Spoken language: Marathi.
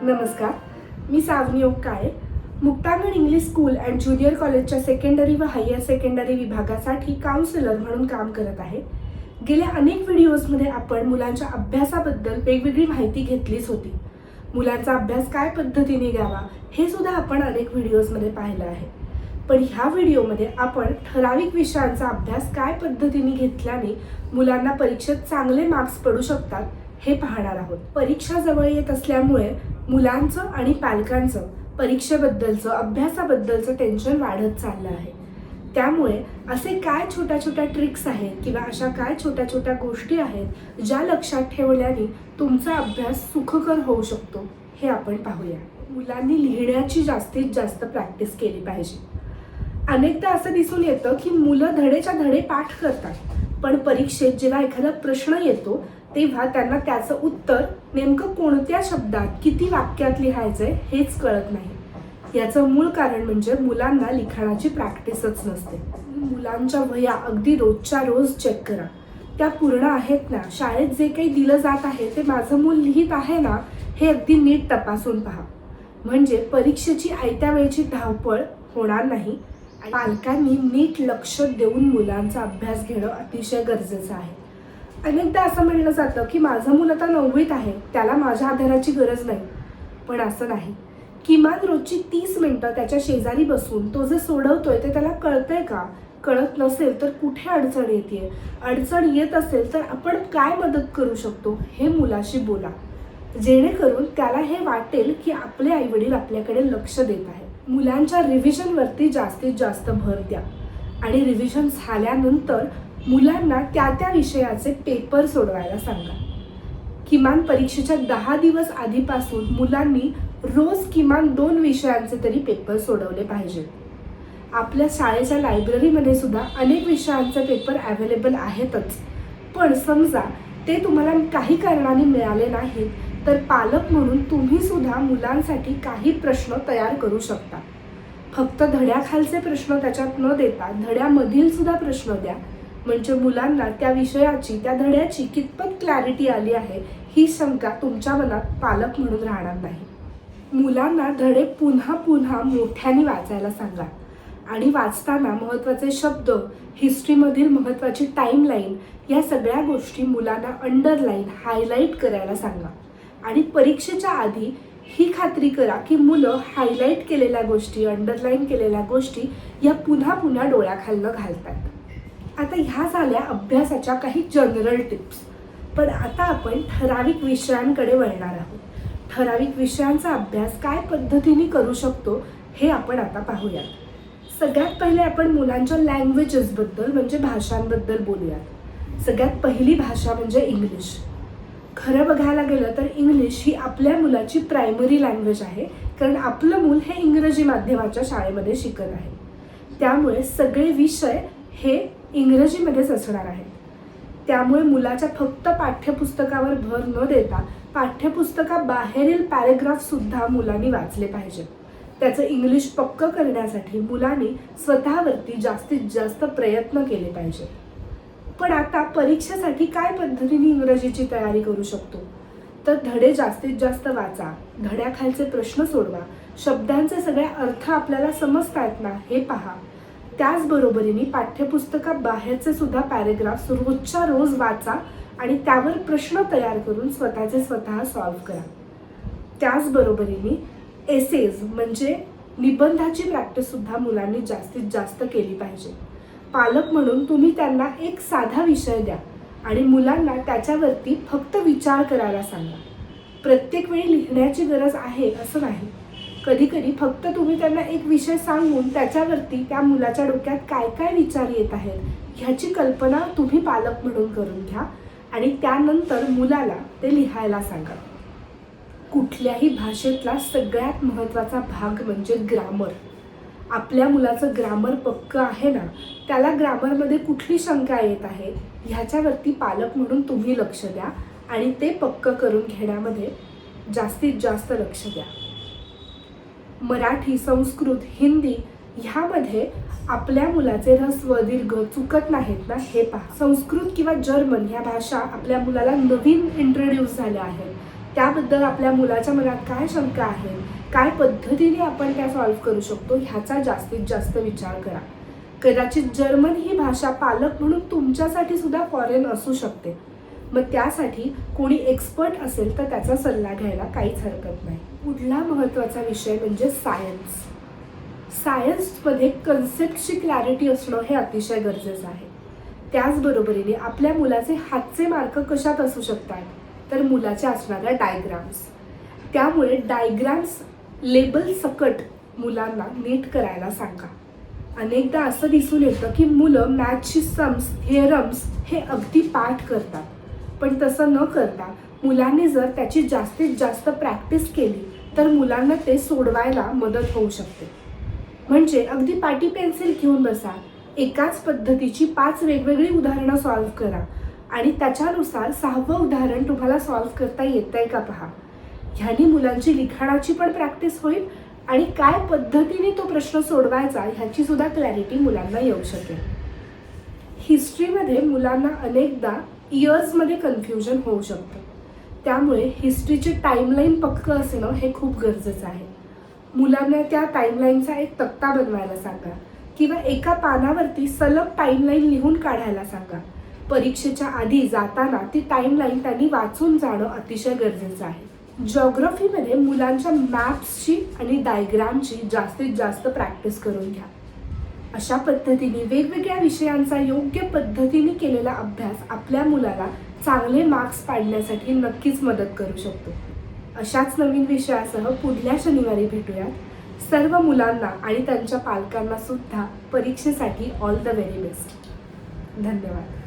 नमस्कार, मी सावनी ओकाळे, मुक्तांगण इंग्लिश स्कूल अँड ज्युनियर कॉलेजच्या सेकंडरी व हायर सेकंडरी विभागासाठी काउन्सिलर म्हणून काम करत आहे. गेल्या अनेक व्हिडिओजमध्ये आपण मुलांच्या अभ्यासाबद्दल वेगवेगळी माहिती घेतलीच होती. मुलांचा अभ्यास काय पद्धतीने घ्यावा हे सुद्धा आपण अनेक व्हिडिओजमध्ये पाहिलं आहे. पण ह्या व्हिडिओमध्ये आपण ठराविक विषयांचा अभ्यास काय पद्धतीने घेतल्याने मुलांना परीक्षेत चांगले मार्क्स पडू शकतात हे पाहणार आहोत. परीक्षा जवळ येत असल्यामुळे मुलांचं आणि पालकांचं परीक्षेबद्दलचं अभ्यासाबद्दलचं टेन्शन वाढत चाललं आहे. त्यामुळे असे काय छोट्या छोट्या ट्रिक्स आहेत किंवा अशा काय छोट्या छोट्या गोष्टी आहेत ज्या लक्षात ठेवल्याने तुमचा अभ्यास सुखकर होऊ शकतो हे आपण पाहूया. मुलांनी लिहिण्याची जास्तीत जास्त प्रॅक्टिस केली पाहिजे. अनेकदा असं दिसून येतं की मुलं धडेच्या धडे पाठ करतात, पण परीक्षेत जेव्हा एखादा प्रश्न येतो तेव्हा त्यांना त्याचं उत्तर नेमकं कोणत्या शब्दात किती वाक्यात लिहायचंय हेच कळत नाही. याचं मूळ कारण म्हणजे मुलांना लिखाणाची प्रॅक्टिसच नसते. मुलांच्या वह्या अगदी रोजच्या रोज चेक करा, त्या पूर्ण आहेत ना, शाळेत जे काही दिलं जात आहे ते माझं मूल लिहित आहे ना हे अगदी नीट तपासून पहा. म्हणजे परीक्षेची आयत्या वेळेची धावपळ होणार नाही. पालकांनी नीट लक्ष देऊन मुलांचा अभ्यास घेणं अतिशय गरजेचं आहे. अनेकदा असं म्हणलं जातं की माझं मूल आता 9वीत आहे, त्याला माझ्या आधाराची गरज नाही. पण असं नाही. किमान रोजची 30 मिनिटं त्याच्या शेजारी बसून तो जे सोडवतोय ते त्याला कळतंय का? कळत नसेल तर कुठे अडचण येते, अडचण येत असेल तर आपण काय मदत करू शकतो हे मुलाशी बोला, जेणेकरून त्याला हे वाटेल की आपले आईवडील आपल्याकडे लक्ष देत आहेत. मुलांच्या रिव्हिजनवरती जास्तीत जास्त भर द्या आणि रिव्हिजन झाल्यानंतर मुलांना त्या विषयाचे पेपर सोडवायला सांगा. किमान परीक्षेच्या 10 दिवस आधीपासून मुलांनी रोज किमान 2 विषयांचे तरी पेपर सोडवले पाहिजेत. आपल्या शाळेच्या लायब्ररीमध्ये सुद्धा अनेक विषयांचे पेपर अवेलेबल आहेतच, पण समजा ते तुम्हाला काही कारणाने मिळाले नाहीत तर पालक म्हणून तुम्ही सुद्धा मुलांसाठी काही प्रश्न तयार करू शकता. फक्त धड्याखालचे प्रश्न त्याच्यात न देता धड्यामधील सुद्धा प्रश्न द्या, म्हणजे मुलांना त्या विषयाची त्या धड्याची कितपत क्लॅरिटी आली आहे ही शंका तुमच्या मनात पालक म्हणून राहणार नाही. मुलांना धडे पुन्हा पुन्हा मोठ्याने वाचायला सांगा आणि वाचताना महत्त्वाचे शब्द, हिस्ट्रीमधील महत्त्वाची टाईमलाईन या सगळ्या गोष्टी मुलांना अंडरलाईन, हायलाईट करायला सांगा. आणि परीक्षेच्या आधी ही खात्री करा की मुलं हायलाईट केलेल्या गोष्टी, अंडरलाईन केलेल्या गोष्टी या पुन्हा पुन्हा डोळ्याखालनं घालतात. आता ह्या झाल्या अभ्यासाच्या काही जनरल टिप्स. पण आता आपण ठराविक विषयांकडे वळणार आहोत. ठराविक विषयांचा अभ्यास काय पद्धतीने करू शकतो हे आपण आता पाहूयात. सगळ्यात पहिले आपण मुलांच्या लँग्वेजेसबद्दल म्हणजे भाषांबद्दल बोलूयात. सगळ्यात पहिली भाषा म्हणजे इंग्लिश. खरं बघायला गेलं तर इंग्लिश ही आपल्या मुलाची प्रायमरी लँग्वेज आहे, कारण आपलं मूल हे इंग्रजी माध्यमाच्या शाळेमध्ये शिकत आहे. त्यामुळे सगळे विषय हे इंग्रजीमध्येच असणार आहेत. त्यामुळे मुलाच्या फक्त पाठ्यपुस्तकावर भर न देता पाठ्यपुस्तकाबाहेरील पॅरेग्राफसुद्धा मुलांनी वाचले पाहिजेत. त्याचं इंग्लिश पक्कं करण्यासाठी मुलांनी स्वतःवरती जास्तीत जास्त प्रयत्न केले पाहिजेत. पण आता परीक्षेसाठी काय पद्धतीने इंग्रजीची तयारी करू शकतो? तर धडे जास्तीत जास्त वाचा, धड्याखालचे प्रश्न सोडवा, शब्दांचे सगळे अर्थ आपल्याला समजतायत ना हे पहा. त्याचबरोबरीने पाठ्यपुस्तकाबाहेरचे सुद्धा पॅरेग्राफ्स रोजच्या रोज वाचा आणि त्यावर प्रश्न तयार करून स्वतः सॉल्व्ह करा. त्याचबरोबरीने एसेज म्हणजे निबंधाची प्रॅक्टिससुद्धा मुलांनी जास्तीत जास्त केली पाहिजे. पालक म्हणून तुम्ही त्यांना एक साधा विषय द्या आणि मुलांना त्याच्यावरती फक्त विचार करायला सांगा. प्रत्येक वेळी लिहिण्याची गरज आहे असं नाही. कधी कधी फक्त तुम्ही त्यांना एक विषय सांगून त्याच्यावरती त्या मुलाच्या डोक्यात काय काय विचार येत आहेत ह्याची कल्पना तुम्ही पालक म्हणून करून घ्या आणि त्यानंतर मुलाला ते लिहायला सांगा. कुठल्याही भाषेतला सगळ्यात महत्त्वाचा भाग म्हणजे ग्रामर. आपल्या मुलाचं ग्रामर पक्कं आहे ना, त्याला ग्रामरमध्ये कुठली शंका येत आहे ह्याच्यावरती पालक म्हणून तुम्ही लक्ष द्या आणि ते पक्कं करून घेण्यामध्ये जास्तीत जास्त लक्ष द्या. मराठी, संस्कृत, हिंदी ह्यामध्ये आपल्या मुलाचे ऱ्हस्व, दीर्घ चुकत नाहीत ना हे पहा. संस्कृत किंवा जर्मन ह्या भाषा आपल्या मुलाला नवीन इंट्रोड्यूस झाल्या आहेत, त्याबद्दल आपल्या मुलाच्या मनात काय शंका आहे, काय पद्धतीने आपण त्या सॉल्व्ह करू शकतो ह्याचा जास्तीत जास्त विचार करा. कदाचित जर्मन ही भाषा पालक म्हणून तुमच्यासाठी सुद्धा फॉरेन असू शकते. मग त्यासाठी कोणी एक्सपर्ट असेल तर त्याचा सल्ला घ्यायला काहीच हरकत नाही. पुढला महत्त्वाचा विषय म्हणजे सायन्स. सायन्समध्ये कन्सेप्टची क्लॅरिटी असणं हे अतिशय गरजेचं आहे. त्याचबरोबरीने आपल्या मुलाचे हातचे मार्क कशात असू शकतात, तर मुलाच्या असणाऱ्या डायग्राम्स. त्यामुळे डायग्राम्स लेबल सकट मुलांना नीट करायला सांगा. अनेकदा असं दिसून येतं की मुलं मॅथ्सची सम्स, थिअरम्स हे अगदी पाठ करतात, पण तसं न करता मुलांनी जर त्याची जास्तीत जास्त प्रॅक्टिस केली तर मुलांना ते सोडवायला मदत होऊ शकते. म्हणजे अगदी पाटी पेन्सिल घेऊन बसा, एकाच पद्धतीची 5 वेगवेगळी उदाहरणं सॉल्व्ह करा आणि त्याच्यानुसार 6वं उदाहरण तुम्हाला सॉल्व्ह करता येतंय का पहा. ह्यानी मुलांची लिखाणाची पण प्रॅक्टिस होईल आणि काय पद्धतीने तो प्रश्न सोडवायचा ह्याची सुद्धा क्लॅरिटी मुलांना येऊ शकेल. हिस्ट्रीमध्ये मुलांना अनेकदा इयर्समध्ये कन्फ्युजन होऊ शकतं. त्यामुळे हिस्ट्रीची टाईमलाईन पक्क असणं हे खूप गरजेचं आहे. मुलांना त्या टाईमलाईनचा एक तक्ता बनवायला सांगा किंवा एका पानावरती सलग टाईमलाईन लिहून काढायला सांगा. परीक्षेच्या आधी जाताना ती टाईमलाईन त्यांनी वाचून जाणं अतिशय गरजेचं आहे. जिओग्राफीमध्ये मुलांच्या मॅप्सची आणि डायग्रामची जास्तीत जास्त प्रॅक्टिस करून घ्या. अशा पद्धतीने वेगवेगळ्या विषयांचा योग्य पद्धतीने केलेला अभ्यास आपल्या मुलाला चांगले मार्क्स पाडण्यासाठी नक्कीच मदत करू शकतो. अशाच नवीन विषयासह पुढल्या शनिवारी भेटूयात. सर्व मुलांना आणि त्यांच्या पालकांना सुद्धा परीक्षेसाठी ऑल द व्हेरी बेस्ट. धन्यवाद.